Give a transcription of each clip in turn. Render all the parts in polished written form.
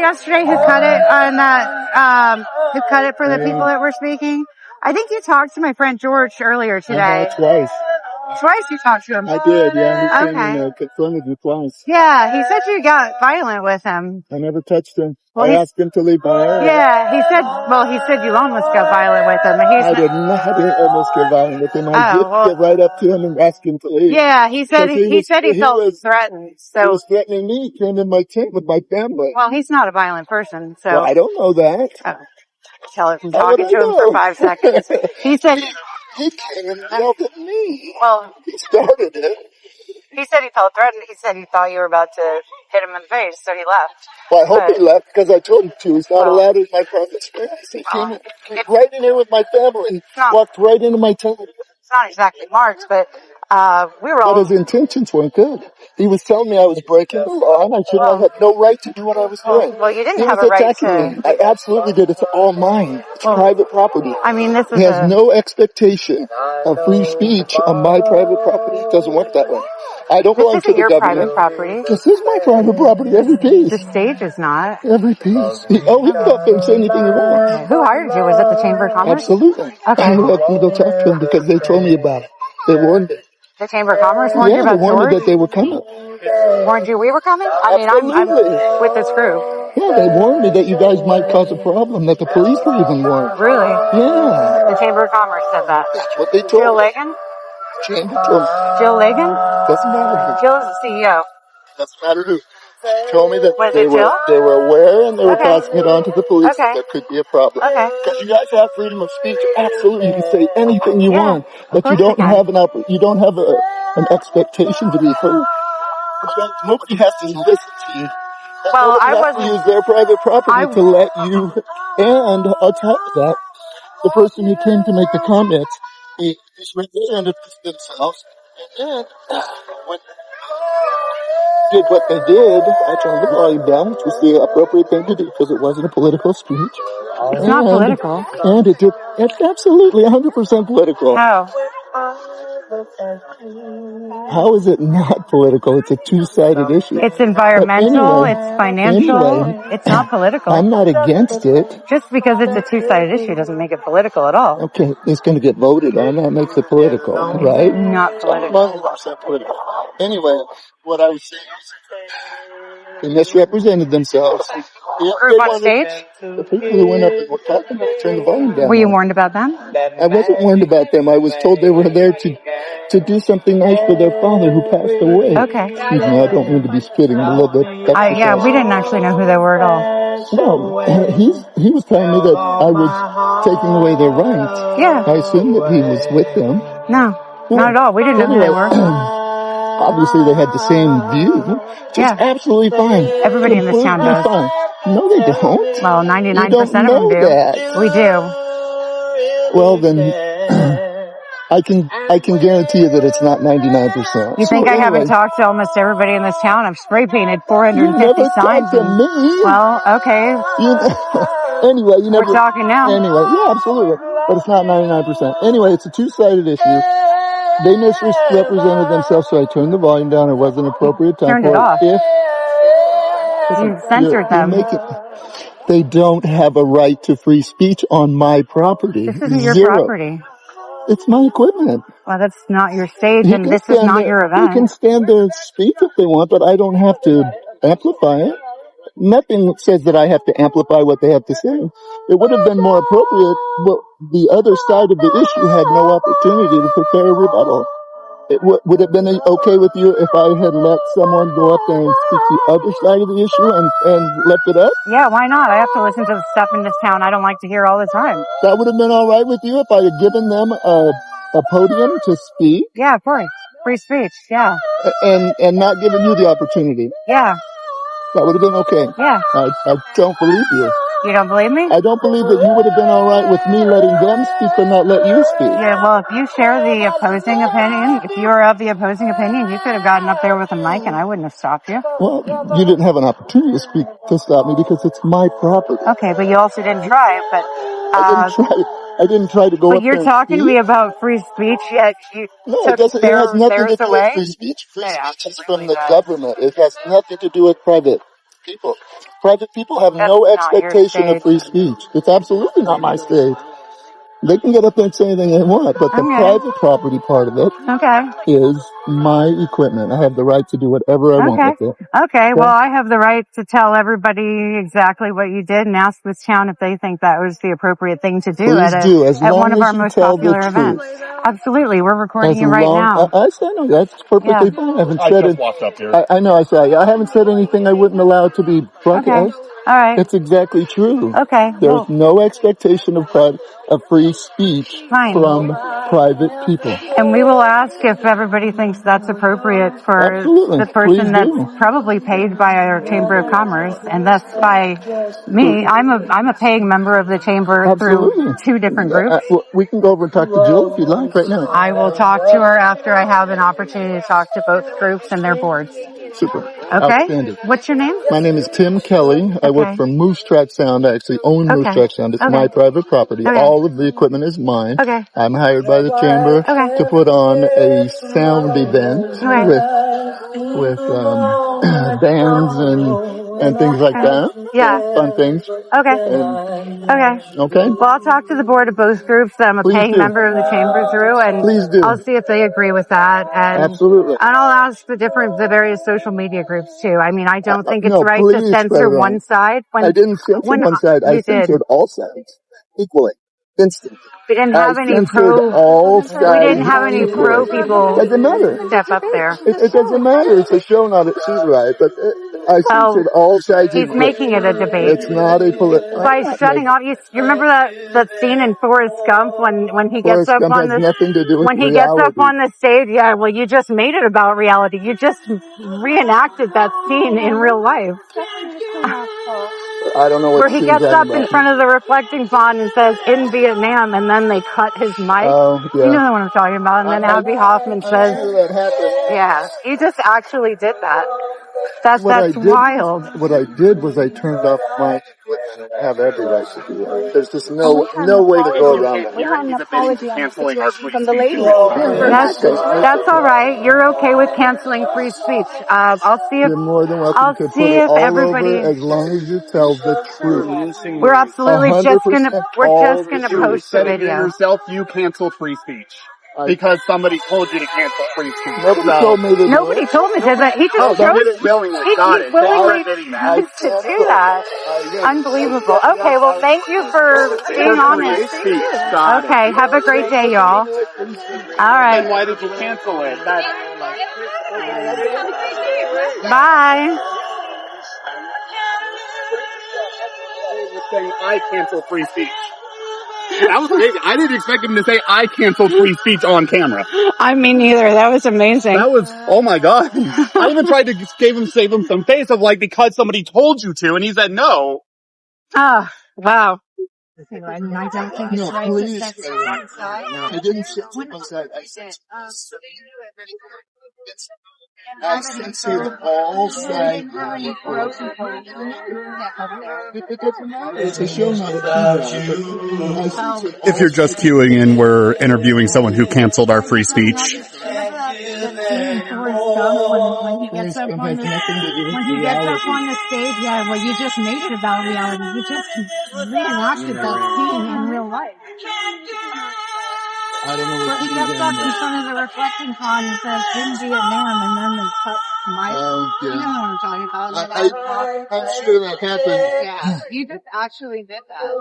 yesterday who cut it on that, who cut it for the people that were speaking? I think you talked to my friend George earlier today. Twice. Twice you talked to him. I did, yeah. He came Okay. and confronted me twice. Yeah, he said you got violent with him. I never touched him. Well, I asked him to leave my area. Yeah, he said you almost got violent with him. I didn't almost get violent with him. I did get right up to him and ask him to leave. Yeah, he said he felt threatened. So he was threatening me. He came in my tent with my family. Well, he's not a violent person, so. Well, I don't know that. Tell him from talking to him for 5 seconds. He said he came and yelled at me. Well, he started it. He said he felt threatened. He said he thought you were about to hit him in the face, so he left. Well, I hope he left because I told him to. He's not allowed in my private space. He came right in here with my family. Walked right into my tent. It's not exactly marked, but we were all. But his intentions weren't good. He was telling me I was breaking the law and I had no right to do what I was doing. Well, you didn't have a right to. Me. I absolutely did. It's all mine. It's private property. I mean, this is. He has no expectation of free speech on my private property. It doesn't work that way. I don't belong to the government. Private property. This is my private property. Every piece. The stage is not. Every piece. He can go up there and say anything he wants. Who hired you? Was it the Chamber of Commerce? Absolutely. Okay. I had to go talk to him because they told me about it. They warned me. The Chamber of Commerce warned you about they warned me that they were coming. Warned you we were coming? I mean, I'm with this crew. Yeah, they warned me that you guys might cause a problem, that the police were even warned. Really? Yeah. The Chamber of Commerce said that. That's what they told Jill me. Lagan? Jill Lagan? Doesn't matter who. Jill is the CEO. Doesn't matter who. She told me that they were aware and they were passing it on to the police. Okay. That could be a problem. Okay. Because you guys have freedom of speech. Absolutely, you can say anything you want, but you don't have an expectation to be heard. Nobody has to listen to you. Well, I have to use their private property to let you. And on top of that, the person who came to make the comments, they represented themselves, and when did what they did, I turned the volume down, which was the appropriate thing to do because it wasn't a political speech. It's not political. And it's absolutely 100% political. How? How is it not political? It's a two-sided issue. It's environmental, it's financial, it's not political. I'm not against it. Just because it's a two-sided issue doesn't make it political at all. Okay, it's going to get voted on. That makes it political, right? Not political. 100% political. Anyway, what I was saying is they misrepresented themselves. Group on stage? The people who went up and were talking, turned the volume down. Were you warned about them? I wasn't warned about them. I was told they were there to do something nice for their father who passed away. Okay. Excuse me, I don't mean to be spitting a little bit. Yeah, we didn't actually know who they were at all. No, he was telling me that I was taking away their rights. Yeah. I assumed that he was with them. No, not at all. We didn't know who they were. Obviously, they had the same view. Just absolutely fine. Everybody in this town does. Fine. No, they don't. Well, 99% of them do. That. We do. Well, then, I can guarantee you that it's not 99%. You think I haven't talked to almost everybody in this town? I've spray painted 450 you never signs. Talked to me. Well, okay. Anyway, you never. We're talking now. Anyway, yeah, absolutely. But it's not 99%. Anyway, it's a two-sided issue. They misrepresented themselves, so I turned the volume down. It wasn't appropriate time for it. Off. You censored them. They don't have a right to free speech on my property. This isn't your property. It's my equipment. Well, that's not your stage, and this is not your event. You can stand there and speak if they want, but I don't have to amplify it. Nothing says that I have to amplify what they have to say. It would have been more appropriate, but the other side of the issue had no opportunity to prepare a rebuttal. It would have been okay with you if I had let someone go up there and speak the other side of the issue and left it up? Yeah, why not? I have to listen to the stuff in this town I don't like to hear all the time. That would have been all right with you if I had given them a podium to speak? Yeah, of course. Free speech, yeah. And not giving you the opportunity? Yeah. That would have been okay? Yeah. I don't believe you. You don't believe me? I don't believe that you would have been all right with me letting them speak but not let you speak. Yeah, well, if you share the opposing opinion, if you were of the opposing opinion, you could have gotten up there with a mic and I wouldn't have stopped you. Well, you didn't have an opportunity to stop me because it's my property. Okay, but you also didn't try, but... I didn't try to go up there. But you're talking to me about free speech, yet you took it has nothing to do away? with free speech. Free speech is from the government. It has nothing to do with private. people. Private people have That's no not your expectation of stage. free speech. It's absolutely not my stage. They can get up there and say anything they want, but the Okay. private property part of it Okay. is my equipment. I have the right to do whatever I want Okay. with it. Okay. Well, I have the right to tell everybody exactly what you did and ask this town if they think that was the appropriate thing to do Please do, as at one long of as our you most tell the popular truth. events. Absolutely. We're recording As you right long, now. I say no, that's perfectly Yeah. fine. I haven't said it. Walked up here. I know I haven't said anything I wouldn't allow to be Okay. broadcast. All right. It's exactly true. Okay. There's Well, no expectation of free speech fine. from private people. And we will ask if everybody thinks that's appropriate for Absolutely. the Please person that's do. probably paid by our Chamber of Commerce, and thus by me. I'm a paying member of the Chamber Absolutely. through two different groups. Well, we can go over and talk to Jill if you'd like right now. I will talk to her after I have an opportunity to talk to both groups and their boards. Super. Okay? Outstanding. What's your name? My name is Tim Kelly. I work for Moose Track Sound. I actually own Moose Track Sound. It's my private property. Okay. All of the equipment is mine. Okay. I'm hired by the chamber to put on a sound event with bands and things like that. Yeah. Fun things. Okay. Okay. Well, I'll talk to the board of both groups that I'm a paying member of the chamber through, and I'll see if they agree with that. And absolutely. And I'll ask the various social media groups too. I mean, I don't think it's right to censor one side. I didn't censor one side. I censored all sides equally, instantly. We didn't have any all sides. We didn't have any pro people. Doesn't matter. Step up there. It doesn't matter. It's a show, not a. She's right, but I censored all sides. He's making it a debate. It's not a political. By shutting off, you remember that scene in Forrest Gump when he gets up on the nothing to do with when he gets up on the stage? Yeah, well, you just made it about reality. You just reenacted that scene in real life. I don't know what where he gets up in front of the reflecting pond and says, "In Vietnam," and then they cut his mic. Oh, yeah. You know what I'm talking about. And then Abby Hoffman says, that happened. "Yeah, you just actually did that." That's wild. What I did was I turned off my equipment. I have every right to do that. There's just no way to go around that. We had an apology from the lady. That's all right. You're okay with canceling free speech. I'll see if you're more than welcome to put it all over as long as you tell the truth. We're absolutely just gonna post the video. Yourself, you cancel free speech. Because somebody told you to cancel free speech. Nobody told me to. Nobody told me to. But he just chose. Willingly. He willingly chose to do that. Unbelievable. Okay, well, thank you for being honest. Okay, have a great day, y'all. All right. Then why did you cancel it? Bye. Saying I cancel free speech. That was crazy. I didn't expect him to say I canceled free speech on camera. I mean, neither. That was amazing. That was, oh my God. I even tried to save him some face of like, because somebody told you to, and he said no. Oh, wow. I mean, I don't think it's right to censor one side. I didn't censor one side. I censored all sides. It's a show, not a TV. If you're just queuing in, we're interviewing someone who canceled our free speech. When he gets up on the stage, yeah, well, you just made it about reality. You just reenacted that scene in real life. I don't know what he gets up in front of the reflecting pond and says, "In Vietnam," and then they cut my. You know what I'm talking about. I'm sure that happened. Yeah, you just actually did that.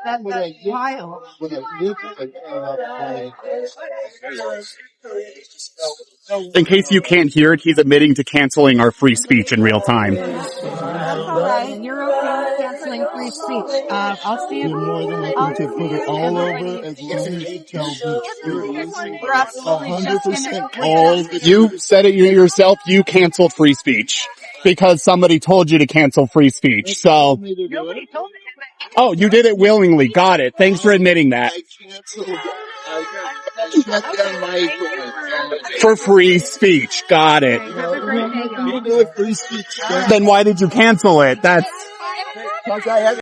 That's wild. When I did, I turned off my. In case you can't hear it, he's admitting to canceling our free speech in real time. That's all right. You're okay with canceling free speech. I'll see if you're more than welcome to put it all over as long as you tell the truth. We're absolutely 100% You said it yourself, you canceled free speech. Because somebody told you to cancel free speech. So, nobody told me. oh, you did it willingly. Got it. Thanks for admitting that. For free speech. Got it. Then why did you cancel it? That's...